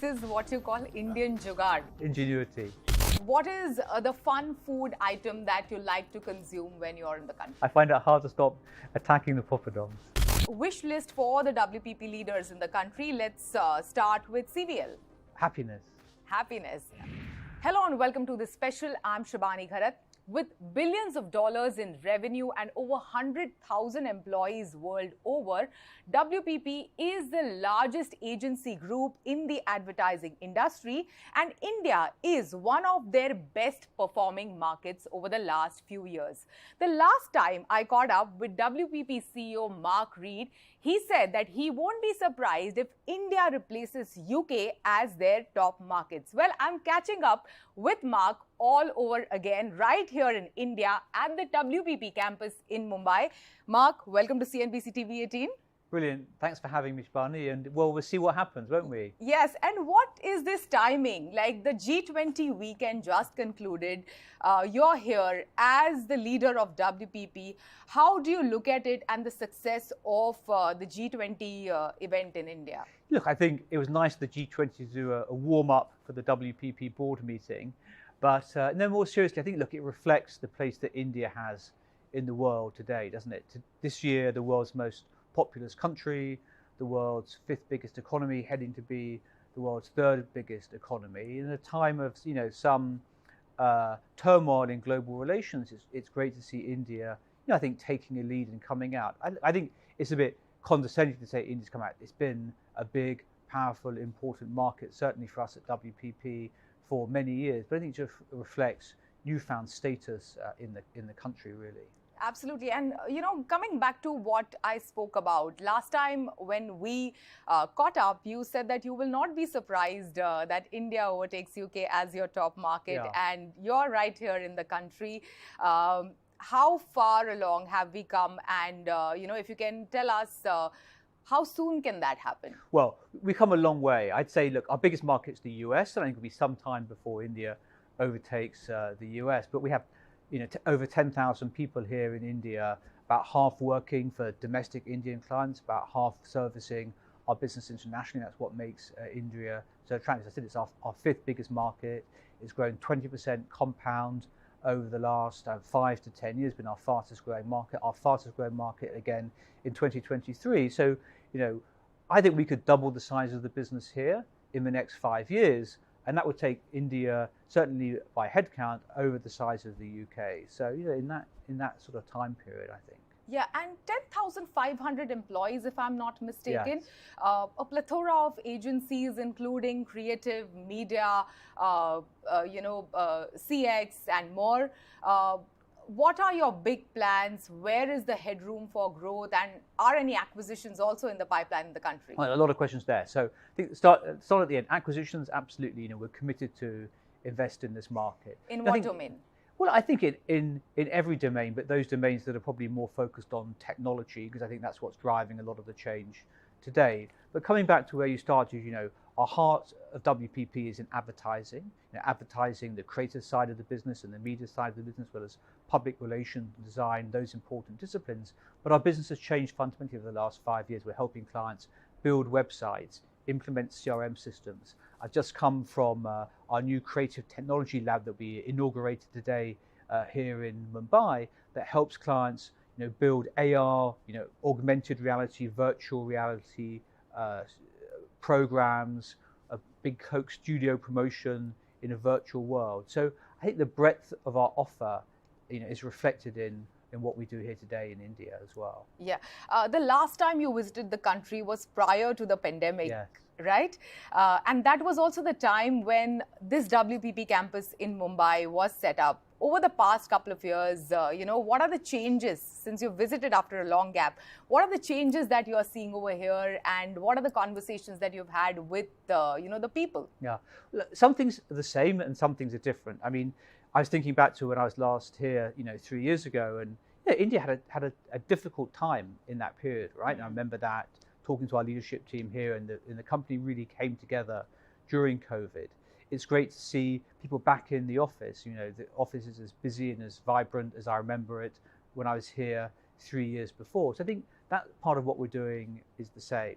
is what you call Indian jugaad. Ingenuity. What is the fun food item that you like to consume when you're in the country? I find it hard to stop attacking the poppadoms. Wish list for the WPP leaders in the country. Let's start with CVL. Happiness. Happiness. Hello and welcome to this special. I'm Shabani Gharat. With billions of dollars in revenue and over 100,000 employees world over, WPP is the largest agency group in the advertising industry, and India is one of their best performing markets over the last few years. The last time I caught up with WPP CEO Mark Reed, he said that he won't be surprised if India replaces UK as their top markets. Well, I'm catching up with Mark all over again right here in India at the WPP campus in Mumbai. Mark, welcome to CNBC TV 18. Brilliant. Thanks for having me, Shbani. And well, we'll see what happens, won't we? Yes. And what is this timing? Like the G20 weekend just concluded. You're here as the leader of WPP. How do you look at it and the success of the G20 event in India? Look, I think it was nice for the G20 to do a warm-up for the WPP board meeting. But no, more seriously, I think, look, it reflects the place that India has in the world today, doesn't it? This year, the world's most populous country, the world's fifth biggest economy, heading to be the world's third biggest economy. In a time of, some turmoil in global relations, it's great to see India, I think, taking a lead and coming out. I think it's a bit condescending to say India's come out. It's been a big, powerful, important market, certainly for us at WPP, for many years, but I think it just reflects newfound status in the country, really. Absolutely. And, coming back to what I spoke about, last time when we caught up, you said that you will not be surprised that India overtakes UK as your top market. Yeah. And you're right here in the country. How far along have we come? And, if you can tell us, how soon can that happen? Well, we've come a long way. I'd say, look, our biggest market's the US, and I think it'll be some time before India overtakes the US. But we have, over 10,000 people here in India, about half working for domestic Indian clients, about half servicing our business internationally. That's what makes India so attractive. As I said, it's our fifth biggest market. It's grown 20% compound over the last 5 to 10 years, been our fastest growing market. Our fastest growing market again in 2023. So, I think we could double the size of the business here in the next 5 years, and that would take India, certainly by headcount, over the size of the UK. So, in that sort of time period, I think. Yeah, and 10,500 employees, if I'm not mistaken. Yes. A plethora of agencies, including creative, media, CX, and more. What are your big plans? Where is the headroom for growth? And are any acquisitions also in the pipeline in the country? Well, a lot of questions there. So I think start at the end. Acquisitions, absolutely. We're committed to invest in this market. In what domain? Well, I think in every domain, but those domains that are probably more focused on technology, because I think that's what's driving a lot of the change today. But coming back to where you started, our heart of WPP is in advertising. Advertising, the creative side of the business and the media side of the business, as well as public relations, design, those important disciplines. But our business has changed fundamentally over the last 5 years. We're helping clients build websites, implement CRM systems. I've just come from our new creative technology lab that we inaugurated today here in Mumbai that helps clients build AR, augmented reality, virtual reality programs, a big Coke studio promotion in a virtual world. So I think the breadth of our offer is reflected in what we do here today in India as well. Yeah. The last time you visited the country was prior to the pandemic. Yes. Right? And that was also the time when this WPP campus in Mumbai was set up. Over the past couple of years, what are the changes since you visited after a long gap? What are the changes that you are seeing over here, and what are the conversations that you've had with the people? Yeah, some things are the same and some things are different. I mean, I was thinking back to when I was last here, 3 years ago, and India had a difficult time in that period, right? Mm-hmm. And I remember that talking to our leadership team here, and the company really came together during COVID. It's great to see people back in the office. The office is as busy and as vibrant as I remember it when I was here 3 years before. So I think that part of what we're doing is the same.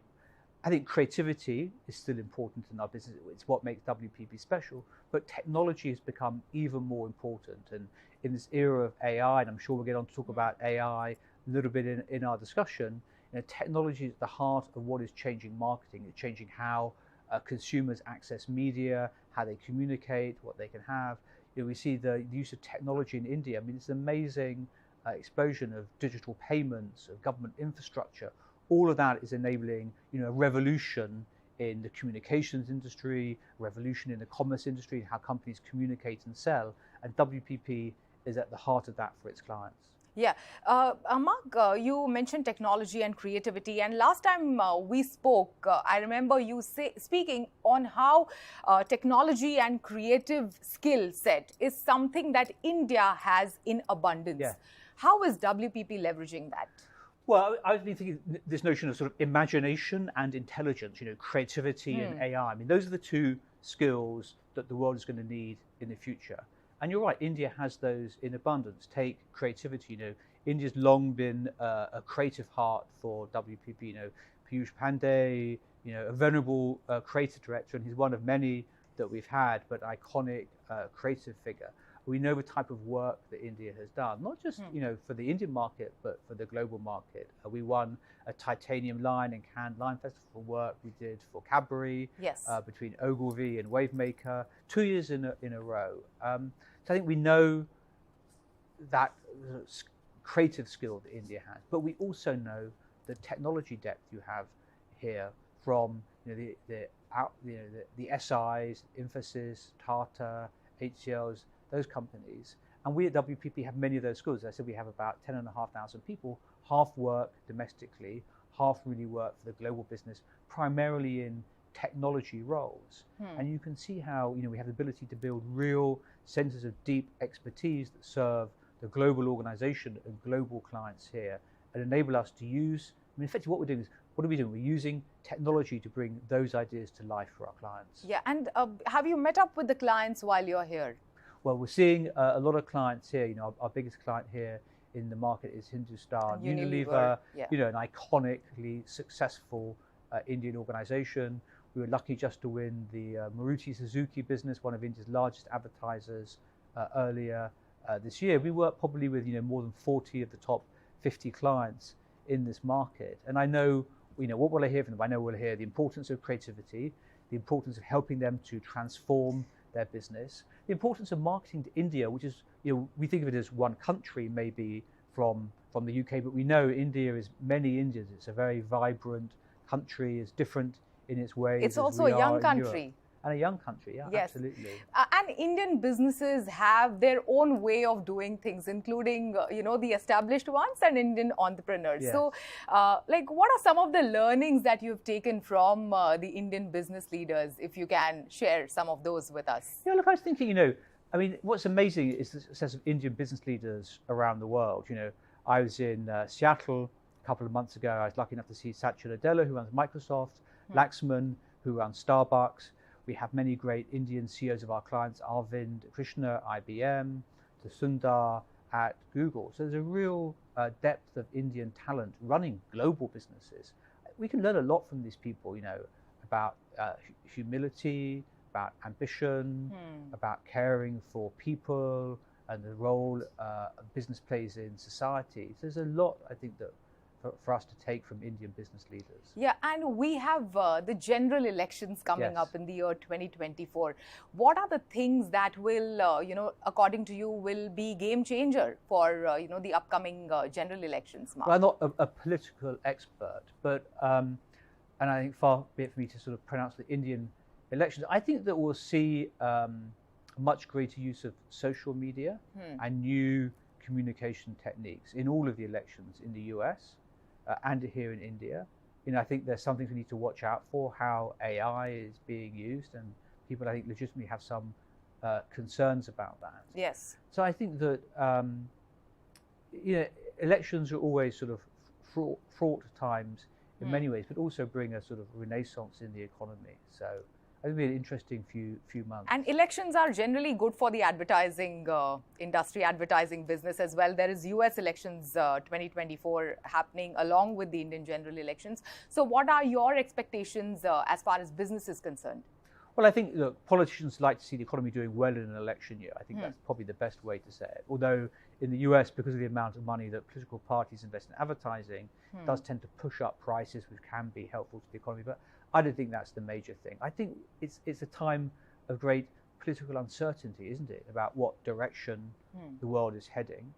I think creativity is still important in our business. It's what makes WPP special, but technology has become even more important. And in this era of AI, and I'm sure we'll get on to talk about AI a little bit in our discussion, technology is at the heart of what is changing marketing. It's changing how consumers access media, how they communicate, what they can have. We see the use of technology in India. I mean, it's an amazing explosion of digital payments, of government infrastructure. All of that is enabling, a revolution in the communications industry, revolution in the commerce industry, how companies communicate and sell. And WPP is at the heart of that for its clients. Yeah. Mark, you mentioned technology and creativity. And last time we spoke, I remember you speaking on how technology and creative skill set is something that India has in abundance. Yeah. How is WPP leveraging that? Well, I've been thinking this notion of sort of imagination and intelligence, creativity and AI. I mean, those are the two skills that the world is going to need in the future. And you're right, India has those in abundance. Take creativity, India's long been a creative heart for WPP. Piyush Pandey, a venerable creative director, and he's one of many that we've had, but iconic creative figure. We know the type of work that India has done, not just for the Indian market, but for the global market. We won a titanium line in Cannes Line Festival work we did for Cadbury, yes. Between Ogilvy and Wavemaker, 2 years in a row. So I think we know that creative skill that India has, but we also know the technology depth you have here from the SIs, Infosys, Tata, HCLs, those companies. And we at WPP have many of those skills. As I said, we have about 10,500 people, half work domestically, half really work for the global business, primarily in technology roles. And you can see how we have the ability to build real centers of deep expertise that serve the global organization and global clients here and enable us to use, effectively what we're doing is, what are we doing? We're using technology to bring those ideas to life for our clients. Yeah, and have you met up with the clients while you're here? Well, we're seeing a lot of clients here. Our biggest client here in the market is Hindustan Unilever, yeah. An iconically successful Indian organization. We were lucky just to win the Maruti Suzuki business, one of India's largest advertisers, earlier this year. We work probably with more than 40 of the top 50 clients in this market. And I know, what will I hear from them? I know we'll hear the importance of creativity, the importance of helping them to transform their business, the importance of marketing to India, which is, we think of it as one country maybe from the UK, but we know India is many Indians. It's a very vibrant country, it's different in its ways. It's also a young country. And a young country, yeah, yes. Absolutely. And Indian businesses have their own way of doing things, including, the established ones and Indian entrepreneurs. Yes. So, what are some of the learnings that you've taken from the Indian business leaders, if you can share some of those with us? Yeah, look, I was thinking, what's amazing is the success of Indian business leaders around the world. I was in Seattle a couple of months ago. I was lucky enough to see Satya Nadella, who runs Microsoft, Laxman, who runs Starbucks. We have many great Indian CEOs of our clients, Arvind Krishna, IBM, to Sundar at Google. So there's a real depth of Indian talent running global businesses. We can learn a lot from these people, about humility, about ambition, about caring for people and the role business plays in society. So there's a lot, I think, that for us to take from Indian business leaders. Yeah, and we have the general elections coming Yes. up in the year 2024. What are the things that will, according to you, will be game changer for, the upcoming general elections, Mark? Well, I'm not a political expert, but, and I think far be it for me to sort of pronounce the Indian elections. I think that we'll see much greater use of social media and new communication techniques in all of the elections in the US. And here in India. I think there's some things we need to watch out for, how AI is being used, and people, I think, legitimately have some concerns about that. Yes. So I think that, elections are always sort of fraught times in many ways, but also bring a sort of renaissance in the economy. So think it'll be an interesting few months. And elections are generally good for the advertising industry, advertising business as well. There is US elections 2024 happening along with the Indian general elections. So what are your expectations as far as business is concerned? Well, I think, look, politicians like to see the economy doing well in an election year. I think that's probably the best way to say it. Although in the US, because of the amount of money that political parties invest in advertising, it does tend to push up prices, which can be helpful to the economy. But I don't think that's the major thing. I think it's a time of great political uncertainty, isn't it, about what direction the world is heading.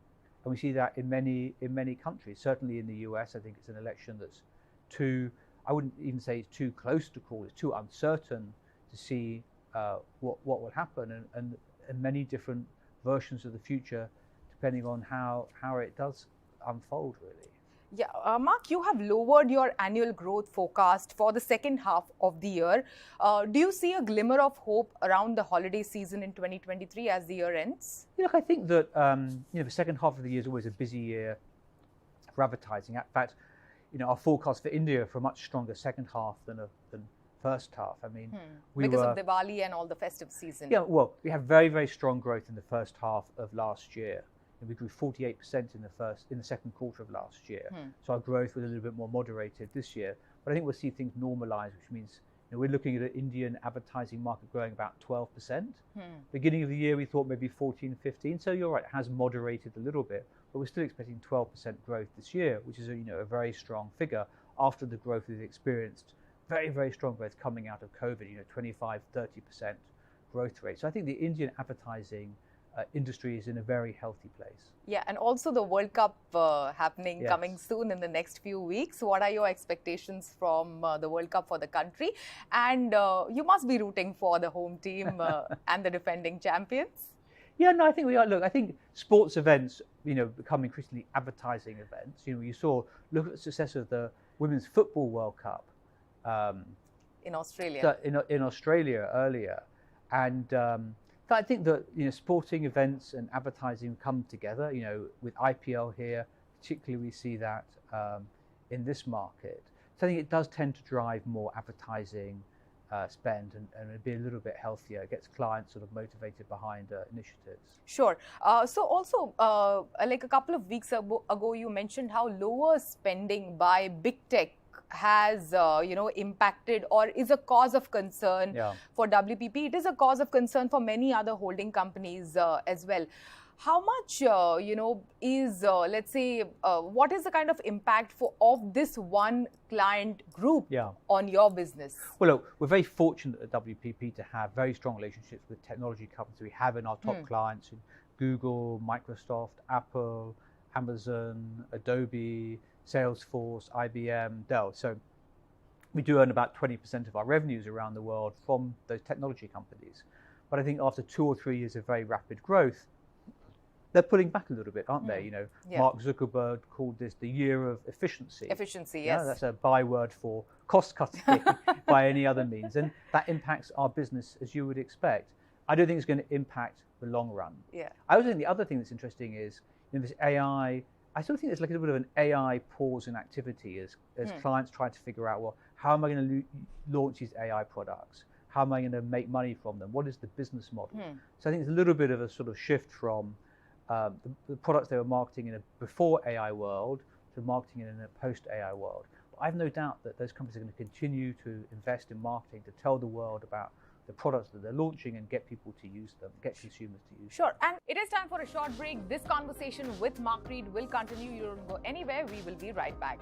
And we see that in many countries. Certainly in the US, I think it's an election that's I wouldn't even say it's too close to call, it's too uncertain to see what will happen, and many different versions of the future, depending on how it does unfold, really. Yeah, Mark, you have lowered your annual growth forecast for the second half of the year. Do you see a glimmer of hope around the holiday season in 2023 as the year ends? Look, I think that the second half of the year is always a busy year for advertising. In fact, our forecast for India for a much stronger second half than first half. I mean, because of Diwali and all the festive season. Yeah, well, we have very, very strong growth in the first half of last year. And we grew 48% in the second quarter of last year. So our growth was a little bit more moderated this year. But I think we'll see things normalize, which means we're looking at an Indian advertising market growing about 12%. Beginning of the year, we thought maybe 14, 15. So you're right, it has moderated a little bit, but we're still expecting 12% growth this year, which is a very strong figure after the growth we've experienced. Very, very strong growth coming out of COVID, 25, 30% growth rate. So I think the Indian advertising industry is in a very healthy place. Yeah, and also the World Cup happening, coming soon in the next few weeks. What are your expectations from the World Cup for the country? And you must be rooting for the home team and the defending champions. Yeah, no, I think we are. Look, I think sports events, become increasingly advertising events. Look at the success of the Women's Football World Cup. In Australia. In Australia earlier. And I think that sporting events and advertising come together. With IPL here, particularly we see that in this market. So I think it does tend to drive more advertising spend and it'd be a little bit healthier. It gets clients sort of motivated behind initiatives. Sure. So also, like a couple of weeks ago, you mentioned how lower spending by big tech has impacted or is a cause of concern for WPP. It is a cause of concern for many other holding companies as well. How much is let's say what is the kind of impact of this one client group on your business? Well, look, we're very fortunate at WPP to have very strong relationships with technology companies. We have in our top clients Google, Microsoft, Apple, Amazon, Adobe, Salesforce, IBM, Dell. So we do earn about 20% of our revenues around the world from those technology companies. But I think after 2 or 3 years of very rapid growth, they're pulling back a little bit, aren't they? Mark Zuckerberg called this the year of efficiency. Efficiency, yes. That's a byword for cost cutting by any other means. And that impacts our business as you would expect. I don't think it's going to impact the long run. Yeah. I also think the other thing that's interesting is this AI. I still think there's like a little bit of an AI pause in activity as clients try to figure out, well, how am I going to launch these AI products? How am I going to make money from them? What is the business model? So I think it's a little bit of a sort of shift from the products they were marketing in a before AI world to marketing in a post-AI world. But I have no doubt that those companies are going to continue to invest in marketing to tell the world about the products that they're launching and get people to use them, get consumers to use them. Sure. And it is time for a short break. This conversation with Mark Reed will continue. You don't go anywhere. We will be right back.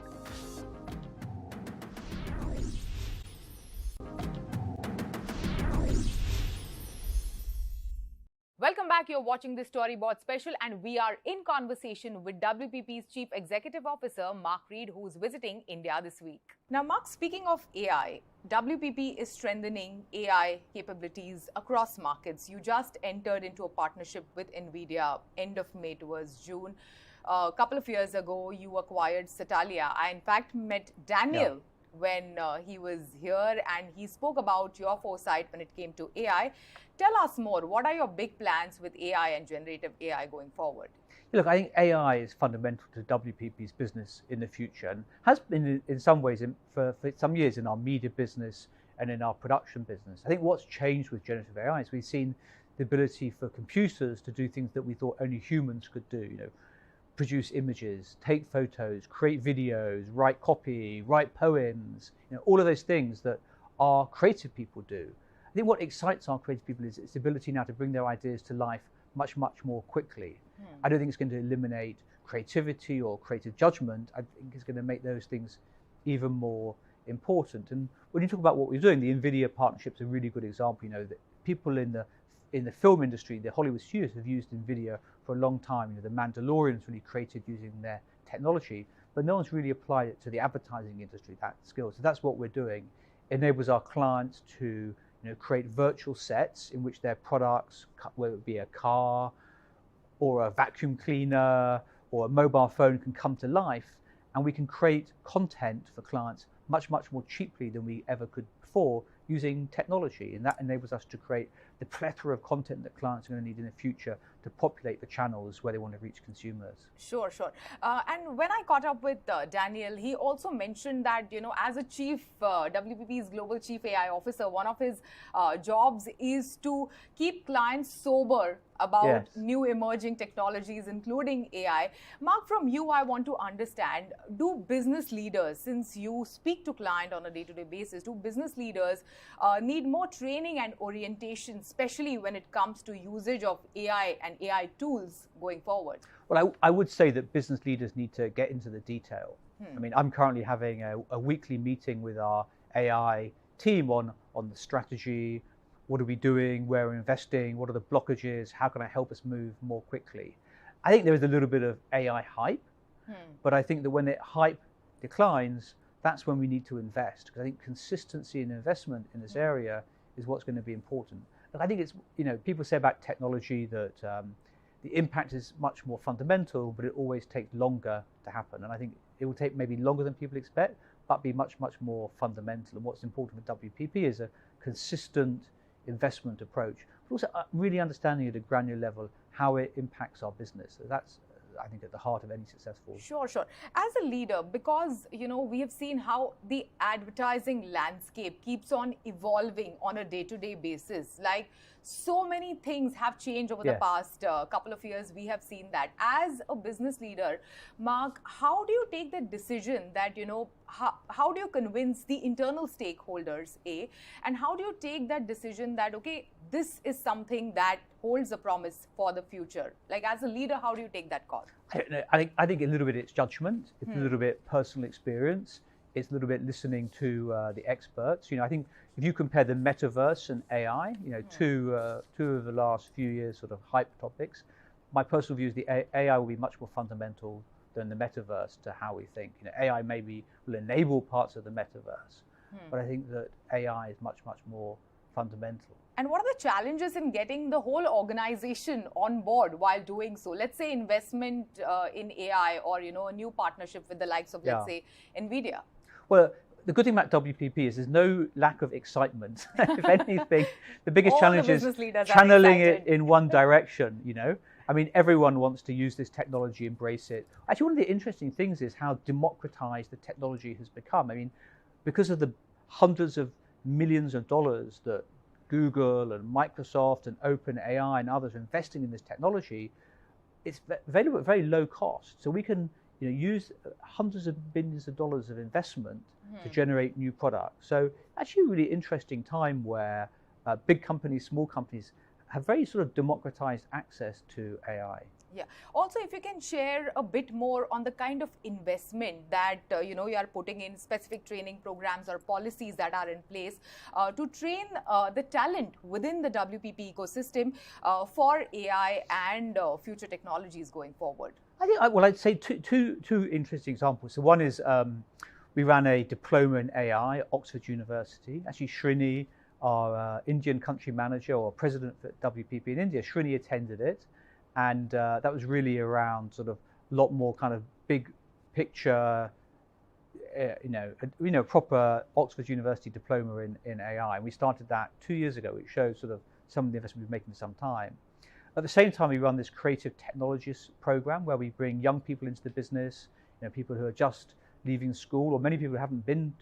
Welcome back. You're watching the Storyboard special and we are in conversation with WPP's Chief Executive Officer, Mark Reed, who's visiting India this week. Now, Mark, speaking of AI, WPP is strengthening AI capabilities across markets. You just entered into a partnership with Nvidia end of May towards June. A couple of years ago, you acquired Satalia. I, in fact, met Daniel when he was here and he spoke about your foresight when it came to AI. Tell us more. What are your big plans with AI and generative AI going forward? Look, I think AI is fundamental to WPP's business in the future and has been in some ways for some years in our media business and in our production business. I think what's changed with generative AI is we've seen the ability for computers to do things that we thought only humans could do. Produce images, take photos, create videos, write copy, write poems, all of those things that our creative people do. I think what excites our creative people is its ability now to bring their ideas to life much, much more quickly. I don't think it's going to eliminate creativity or creative judgment. I think it's going to make those things even more important. And when you talk about what we're doing, the Nvidia partnership is a really good example. That people in the film industry, the Hollywood studios, have used Nvidia for a long time. The Mandalorian's really created using their technology, but no one's really applied it to the advertising industry, that skill. So that's what we're doing. It enables our clients to create virtual sets in which their products, whether it be a car or a vacuum cleaner or a mobile phone, can come to life, and we can create content for clients much, much more cheaply than we ever could before using technology. And that enables us to create the plethora of content that clients are going to need in the future to populate the channels where they want to reach consumers. Sure. And when I caught up with Daniel, he also mentioned that, as a chief, WPP's global chief AI officer, one of his jobs is to keep clients sober about new emerging technologies, including AI. Mark, from you, I want to understand, do business leaders, since you speak to clients on a day-to-day basis, do business leaders need more training and orientation, especially when it comes to usage of AI and AI tools going forward? Well, I would say that business leaders need to get into the detail. I mean, I'm currently having a weekly meeting with our AI team on the strategy. What are we doing? Where we're investing? What are the blockages? How can I help us move more quickly? I think there is a little bit of AI hype, but I think that when the hype declines, that's when we need to invest, because I think consistency in investment in this area is what's going to be important. And I think it's, people say about technology that the impact is much more fundamental, but it always takes longer to happen. And I think it will take maybe longer than people expect, but be much, much more fundamental. And what's important for WPP is a consistent investment approach, but also really understanding at a granular level how it impacts our business. So that's, I think, at the heart of any successful. Sure. As a leader, because we have seen how the advertising landscape keeps on evolving on a day-to-day basis. Like, so many things have changed over the past couple of years. We have seen that. As a business leader, Mark, how do you take the decision that, how do you convince the internal stakeholders, A, and how do you take that decision that, okay, this is something that holds a promise for the future? Like, as a leader, how do you take that call? I think a little bit it's judgment, it's a little bit personal experience, it's a little bit listening to the experts. I think if you compare the metaverse and AI, two of the last few years sort of hype topics, my personal view is the AI will be much more fundamental than the metaverse to how we think. AI maybe will enable parts of the metaverse, but I think that AI is much, much more fundamental. And what are the challenges in getting the whole organization on board while doing so? Let's say investment in AI, or a new partnership with the likes of, let's say, Nvidia. Well, the good thing about WPP is there's no lack of excitement. If anything, the biggest challenge is channeling it in one direction. I mean, everyone wants to use this technology, embrace it. Actually, one of the interesting things is how democratized the technology has become. I mean, because of the hundreds of millions of dollars that Google and Microsoft and OpenAI and others are investing in this technology, it's available at very low cost. So we can use hundreds of billions of dollars of investment to generate new products. So actually a really interesting time where big companies, small companies have very sort of democratized access to AI. Yeah. Also, if you can share a bit more on the kind of investment that you are putting in, specific training programs or policies that are in place to train the talent within the WPP ecosystem for AI and future technologies going forward. I think, I'd say two interesting examples. So one is we ran a diploma in AI at Oxford University. Actually, Srini, our Indian country manager or president for WPP in India, Srini attended it. And that was really around sort of a lot more kind of big picture, proper Oxford University diploma in AI. And we started that 2 years ago, which shows sort of some of the investment we've been making for some time. At the same time, we run this creative technologies program where we bring young people into the business, people who are just leaving school, or many people who haven't been,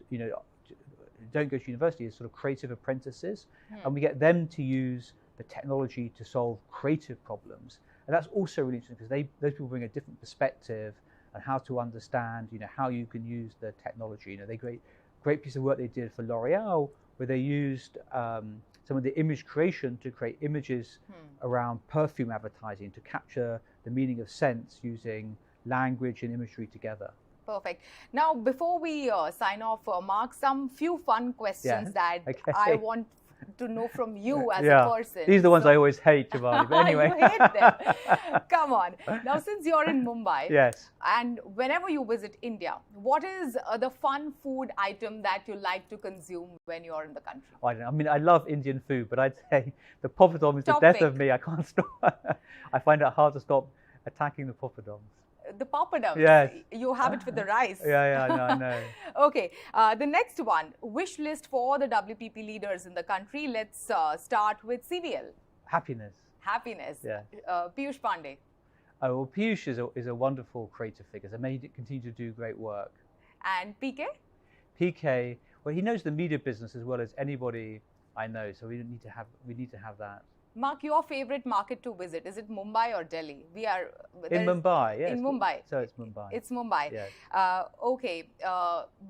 don't go to university as sort of creative apprentices, and we get them to use the technology to solve creative problems. And that's also really interesting because those people bring a different perspective on how to understand, how you can use the technology. They great piece of work they did for L'Oreal, where they used some of the image creation to create images around perfume advertising to capture the meaning of scents using language and imagery together. Perfect. Now, before we sign off, Mark, some few fun questions that I want to know from you as a person. These are the ones I always hate, Shivani, but anyway. You hate them. Come on. Now, since you're in Mumbai, yes, and whenever you visit India, what is the fun food item that you like to consume when you're in the country? I don't know. I mean, I love Indian food, but I'd say the poppadom is the death of me. I can't stop. I find it hard to stop attacking the poppadoms. The poppadom. Yes. You have it with the rice. I know. Okay. The next one, wish list for the WPP leaders in the country. Let's start with CVL. Happiness. Happiness. Yeah. Piyush Pandey. Oh, well, Piyush is a wonderful creative figure. So made it continue to do great work. And PK? PK, well, he knows the media business as well as anybody I know. So we need to have that. Mark, your favorite market to visit, is it Mumbai or Delhi? We are in Mumbai, yes. In Mumbai. So it's Mumbai. It's Mumbai. Yes. Okay.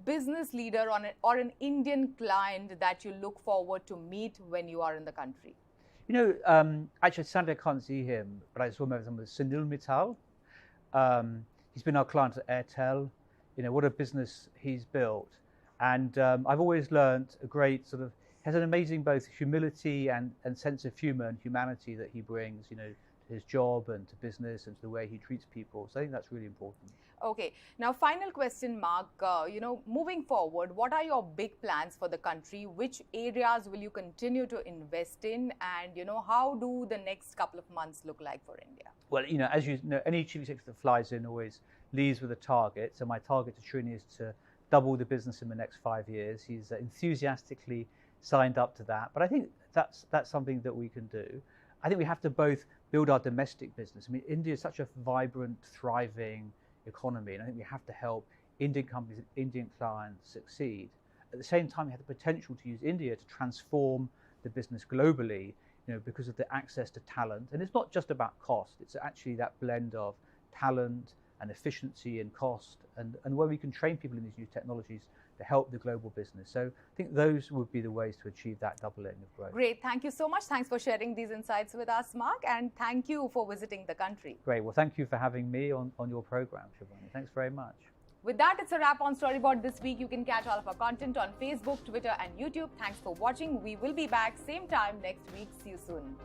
Business leader or an Indian client that you look forward to meet when you are in the country? Actually, sadly, I can't see him, but I saw him with Sunil Mittal. He's been our client at Airtel. What a business he's built. And I've always learned a great has an amazing both humility and sense of humor and humanity that he brings, to his job and to business and to the way he treats people. So I think that's really important. Okay. Now, final question, Mark. Moving forward, what are your big plans for the country? Which areas will you continue to invest in? And, how do the next couple of months look like for India? Well, as you know, any chief executive that flies in always leaves with a target. So my target to Srini is to double the business in the next 5 years. He's enthusiastically signed up to that, but I think that's something that we can do. I think we have to both build our domestic business. I mean, India is such a vibrant, thriving economy, and I think we have to help Indian companies and Indian clients succeed. At the same time, we have the potential to use India to transform the business globally, because of the access to talent. And it's not just about cost, it's actually that blend of talent and efficiency and cost, and where we can train people in these new technologies to help the global business. So I think those would be the ways to achieve that doubling of growth. Great. Thank you so much. Thanks for sharing these insights with us, Mark. And thank you for visiting the country. Great. Well, thank you for having me on your program, Shivani. Thanks very much. With that, it's a wrap on Storyboard this week. You can catch all of our content on Facebook, Twitter, and YouTube. Thanks for watching. We will be back same time next week. See you soon.